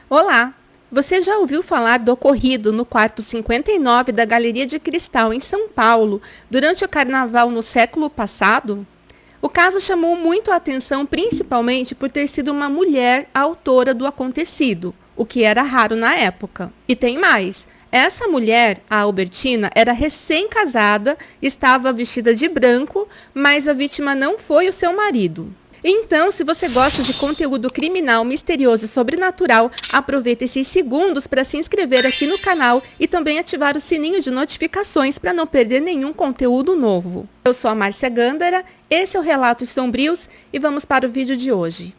Olá! Você já ouviu falar do ocorrido no quarto 59 da Galeria de Cristal em São Paulo durante o carnaval no século passado? O caso chamou muito a atenção principalmente por ter sido uma mulher a autora do acontecido, o que era raro na época. E tem mais. Essa mulher, a Albertina, era recém-casada, estava vestida de branco, mas a vítima não foi o seu marido. Então, se você gosta de conteúdo criminal, misterioso e sobrenatural, aproveita esses segundos para se inscrever aqui no canal e também ativar o sininho de notificações para não perder nenhum conteúdo novo. Eu sou a Márcia Gândara, esse é o Relatos Sombrios e vamos para o vídeo de hoje.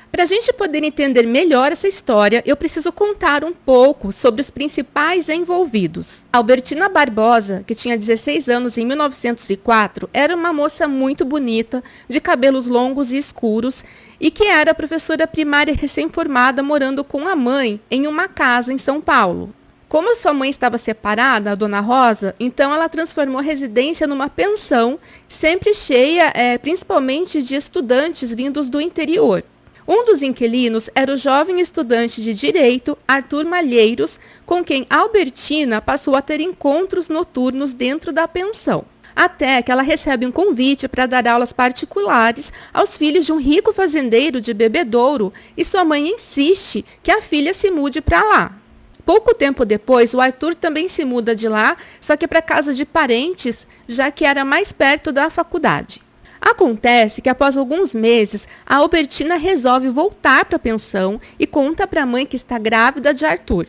Para a gente poder entender melhor essa história, eu preciso contar um pouco sobre os principais envolvidos. Albertina Barbosa, que tinha 16 anos em 1904, era uma moça muito bonita, de cabelos longos e escuros, e que era professora primária recém-formada morando com a mãe em uma casa em São Paulo. Como a sua mãe estava separada, a Dona Rosa, então ela transformou a residência numa pensão, sempre cheia, principalmente de estudantes vindos do interior. Um dos inquilinos era o jovem estudante de Direito, Arthur Malheiros, com quem Albertina passou a ter encontros noturnos dentro da pensão. Até que ela recebe um convite para dar aulas particulares aos filhos de um rico fazendeiro de Bebedouro e sua mãe insiste que a filha se mude para lá. Pouco tempo depois, o Arthur também se muda de lá, só que para casa de parentes, já que era mais perto da faculdade. Acontece que após alguns meses, a Albertina resolve voltar para a pensão e conta para a mãe que está grávida de Arthur.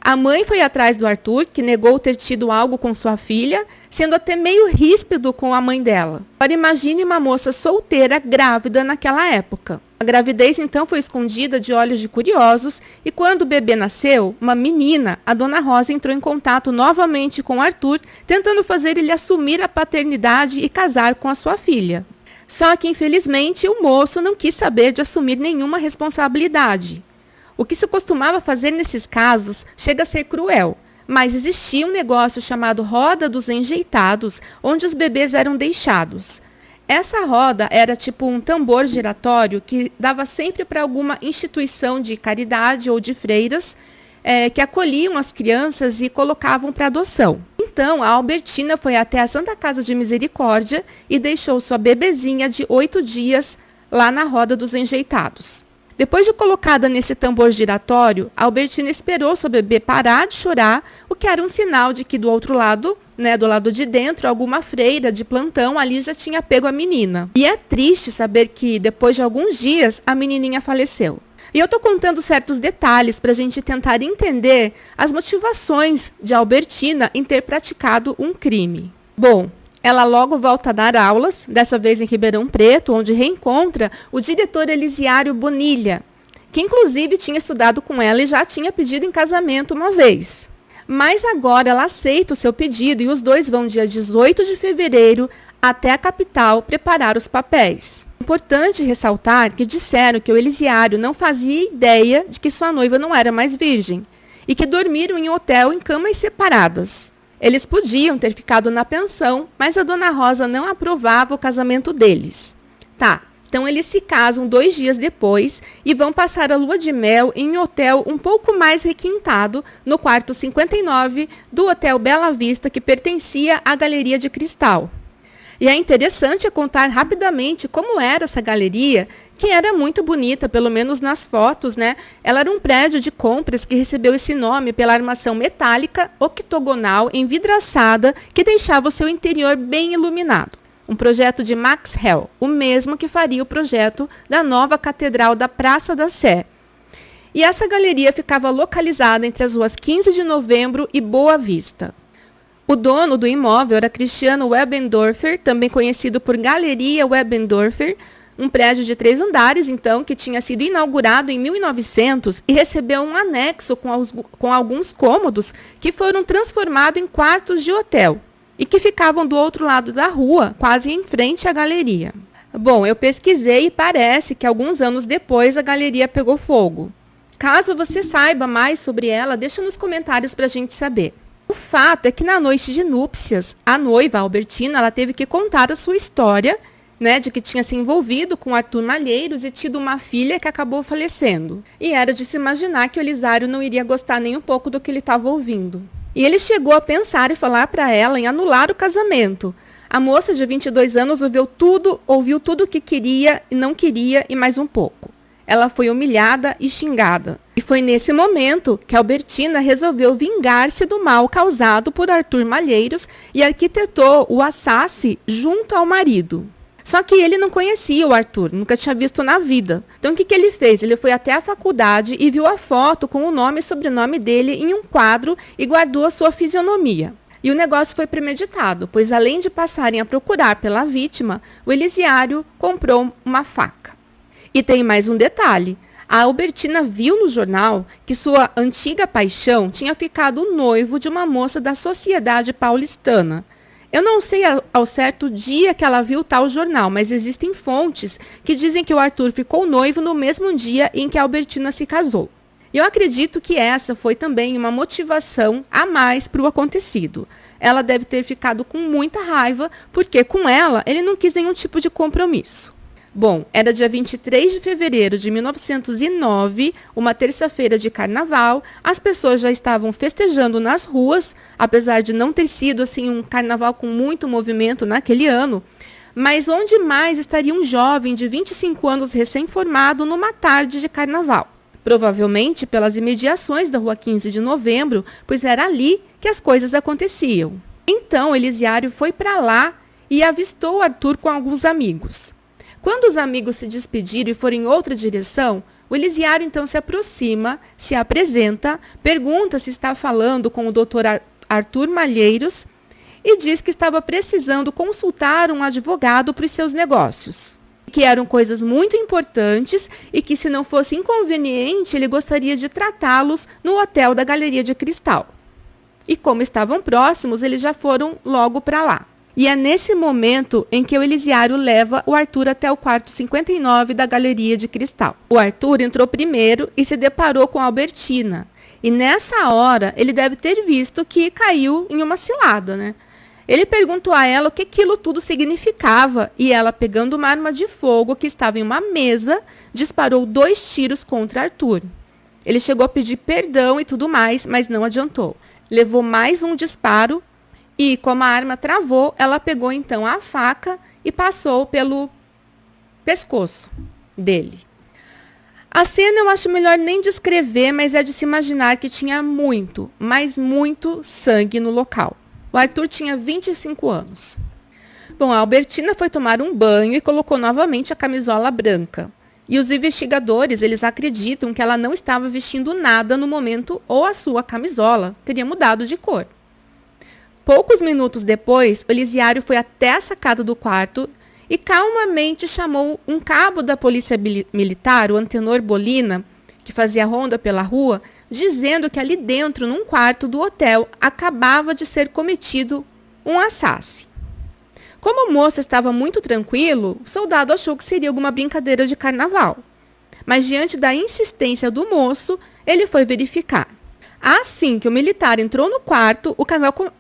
A mãe foi atrás do Arthur, que negou ter tido algo com sua filha, sendo até meio ríspido com a mãe dela. Agora imagine uma moça solteira grávida naquela época. A gravidez então foi escondida de olhos de curiosos e quando o bebê nasceu, uma menina, a Dona Rosa entrou em contato novamente com Arthur, tentando fazer ele assumir a paternidade e casar com a sua filha. Só que infelizmente o moço não quis saber de assumir nenhuma responsabilidade. O que se costumava fazer nesses casos chega a ser cruel, mas existia um negócio chamado Roda dos Enjeitados, onde os bebês eram deixados. Essa roda era tipo um tambor giratório que dava sempre para alguma instituição de caridade ou de freiras que acolhiam as crianças e colocavam para adoção. Então, a Albertina foi até a Santa Casa de Misericórdia e deixou sua bebezinha de 8 dias lá na Roda dos Enjeitados. Depois de colocada nesse tambor giratório, a Albertina esperou seu bebê parar de chorar, o que era um sinal de que do outro lado, do lado de dentro, alguma freira de plantão ali já tinha pego a menina. E é triste saber que, depois de alguns dias, a menininha faleceu. E eu estou contando certos detalhes para a gente tentar entender as motivações de Albertina em ter praticado um crime. Bom, ela logo volta a dar aulas, dessa vez em Ribeirão Preto, onde reencontra o diretor Elisiário Bonilha, que inclusive tinha estudado com ela e já tinha pedido em casamento uma vez. Mas agora ela aceita o seu pedido e os dois vão dia 18 de fevereiro até a capital preparar os papéis. Importante ressaltar que disseram que o Elisiário não fazia ideia de que sua noiva não era mais virgem e que dormiram em um hotel em camas separadas. Eles podiam ter ficado na pensão, mas a Dona Rosa não aprovava o casamento deles. Então eles se casam 2 dias depois e vão passar a lua de mel em um hotel um pouco mais requintado, no quarto 59 do Hotel Bela Vista, que pertencia à Galeria de Cristal. E é interessante contar rapidamente como era essa galeria, que era muito bonita, pelo menos nas fotos, Ela era um prédio de compras que recebeu esse nome pela armação metálica octogonal envidraçada que deixava o seu interior bem iluminado. Um projeto de Max Hell, o mesmo que faria o projeto da nova Catedral da Praça da Sé. E essa galeria ficava localizada entre as ruas 15 de Novembro e Boa Vista. O dono do imóvel era Cristiano Webendorfer, também conhecido por Galeria Webendorfer, um prédio de 3 andares, então, que tinha sido inaugurado em 1900 e recebeu um anexo com alguns cômodos que foram transformados em quartos de hotel e que ficavam do outro lado da rua, quase em frente à galeria. Bom, eu pesquisei e parece que alguns anos depois a galeria pegou fogo. Caso você saiba mais sobre ela, deixa nos comentários para a gente saber. O O fato é que na noite de núpcias, a noiva, a Albertina, ela teve que contar a sua história, né, de que tinha se envolvido com Arthur Malheiros e tido uma filha que acabou falecendo. E era de se imaginar que o Elisário não iria gostar nem um pouco do que ele estava ouvindo. E ele chegou a pensar e falar para ela em anular o casamento. A moça de 22 anos ouviu tudo o que queria e não queria e mais um pouco. Ela foi humilhada e xingada. E foi nesse momento que Albertina resolveu vingar-se do mal causado por Arthur Malheiros e arquitetou o assasse junto ao marido. Só que ele não conhecia o Arthur, nunca tinha visto na vida. Então o que ele fez? Ele foi até a faculdade e viu a foto com o nome e sobrenome dele em um quadro e guardou a sua fisionomia. E o negócio foi premeditado, pois além de passarem a procurar pela vítima, o Elisiário comprou uma faca. E tem mais um detalhe. A Albertina viu no jornal que sua antiga paixão tinha ficado noivo de uma moça da sociedade paulistana. Eu não sei ao certo o dia que ela viu tal jornal, mas existem fontes que dizem que o Arthur ficou noivo no mesmo dia em que a Albertina se casou. Eu acredito que essa foi também uma motivação a mais para o acontecido. Ela deve ter ficado com muita raiva, porque com ela ele não quis nenhum tipo de compromisso. Bom, era dia 23 de fevereiro de 1909, uma terça-feira de carnaval. As pessoas já estavam festejando nas ruas, apesar de não ter sido assim um carnaval com muito movimento naquele ano. Mas onde mais estaria um jovem de 25 anos recém-formado numa tarde de carnaval? Provavelmente pelas imediações da Rua 15 de Novembro, pois era ali que as coisas aconteciam. Então, Elisiário foi para lá e avistou Arthur com alguns amigos. Quando os amigos se despediram e foram em outra direção, o Elisiário então se aproxima, se apresenta, pergunta se está falando com o doutor Arthur Malheiros e diz que estava precisando consultar um advogado para os seus negócios. Que eram coisas muito importantes e que, se não fosse inconveniente, ele gostaria de tratá-los no hotel da Galeria de Cristal. E como estavam próximos, eles já foram logo para lá. E é nesse momento em que o Elisiário leva o Arthur até o quarto 59 da Galeria de Cristal. O Arthur entrou primeiro e se deparou com a Albertina. E nessa hora, ele deve ter visto que caiu em uma cilada, né? Ele perguntou a ela o que aquilo tudo significava e ela, pegando uma arma de fogo que estava em uma mesa, disparou 2 tiros contra Arthur. Ele chegou a pedir perdão e tudo mais, mas não adiantou. Levou mais um disparo e, como a arma travou, ela pegou então a faca e passou pelo pescoço dele. A cena eu acho melhor nem descrever, mas é de se imaginar que tinha muito, mas muito sangue no local. O Arthur tinha 25 anos. Bom, a Albertina foi tomar um banho e colocou novamente a camisola branca. E os investigadores, eles acreditam que ela não estava vestindo nada no momento ou a sua camisola teria mudado de cor. Poucos minutos depois, o Elisiário foi até a sacada do quarto e calmamente chamou um cabo da polícia militar, o Antenor Bolina, que fazia ronda pela rua, dizendo que ali dentro, num quarto do hotel, acabava de ser cometido um assasse. Como o moço estava muito tranquilo, o soldado achou que seria alguma brincadeira de carnaval. Mas diante da insistência do moço, ele foi verificar. Assim que o militar entrou no quarto,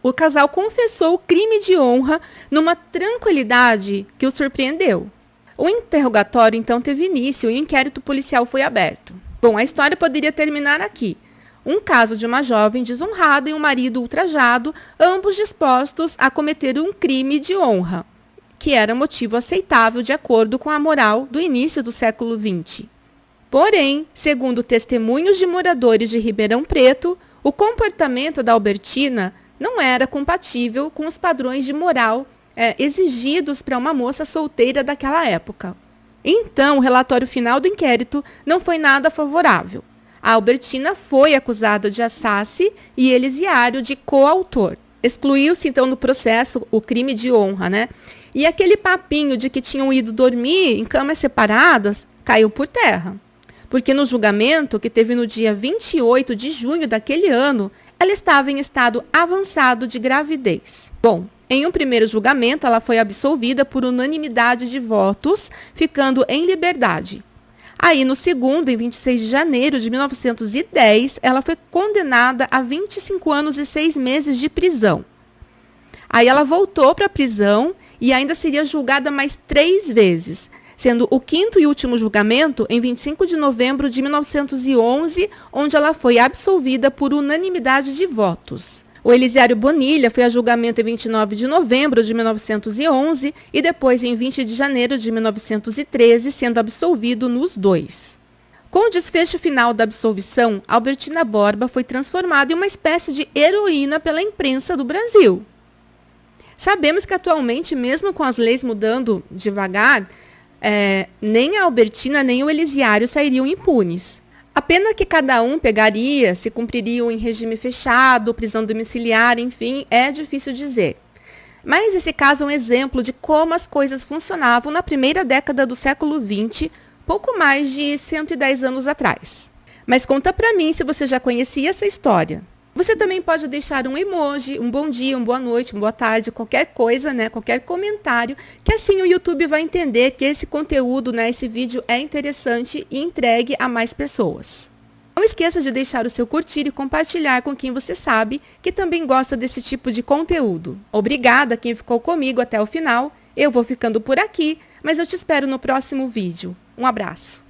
o casal confessou o crime de honra numa tranquilidade que o surpreendeu. O interrogatório então teve início e o inquérito policial foi aberto. Bom, a história poderia terminar aqui. Um caso de uma jovem desonrada e um marido ultrajado, ambos dispostos a cometer um crime de honra, que era motivo aceitável de acordo com a moral do início do século XX. Porém, segundo testemunhos de moradores de Ribeirão Preto, o comportamento da Albertina não era compatível com os padrões de moral exigidos para uma moça solteira daquela época. Então, o relatório final do inquérito não foi nada favorável. A Albertina foi acusada de assasse e Elisiário de coautor. Excluiu-se, então, do processo o crime de honra, né? E aquele papinho de que tinham ido dormir em camas separadas caiu por terra. Porque no julgamento, que teve no dia 28 de junho daquele ano, ela estava em estado avançado de gravidez. Bom, em um primeiro julgamento, ela foi absolvida por unanimidade de votos, ficando em liberdade. Aí, no segundo, em 26 de janeiro de 1910, ela foi condenada a 25 anos e 6 meses de prisão. Aí ela voltou para a prisão e ainda seria julgada mais 3 vezes, sendo o quinto e último julgamento em 25 de novembro de 1911, onde ela foi absolvida por unanimidade de votos. O Elisiário Bonilha foi a julgamento em 29 de novembro de 1911 e depois em 20 de janeiro de 1913, sendo absolvido nos dois. Com o desfecho final da absolvição, Albertina Borba foi transformada em uma espécie de heroína pela imprensa do Brasil. Sabemos que atualmente, mesmo com as leis mudando devagar, nem a Albertina nem o Elisiário sairiam impunes. A pena que cada um pegaria, se cumpririam em regime fechado, prisão domiciliar, enfim, é difícil dizer. Mas esse caso é um exemplo de como as coisas funcionavam na primeira década do século XX, pouco mais de 110 anos atrás. Mas conta pra mim se você já conhecia essa história. Você também pode deixar um emoji, um bom dia, uma boa noite, uma boa tarde, qualquer coisa, né? Qualquer comentário, que assim o YouTube vai entender que esse conteúdo, né, esse vídeo é interessante e entregue a mais pessoas. Não esqueça de deixar o seu curtir e compartilhar com quem você sabe que também gosta desse tipo de conteúdo. Obrigada a quem ficou comigo até o final. Eu vou ficando por aqui, mas eu te espero no próximo vídeo. Um abraço.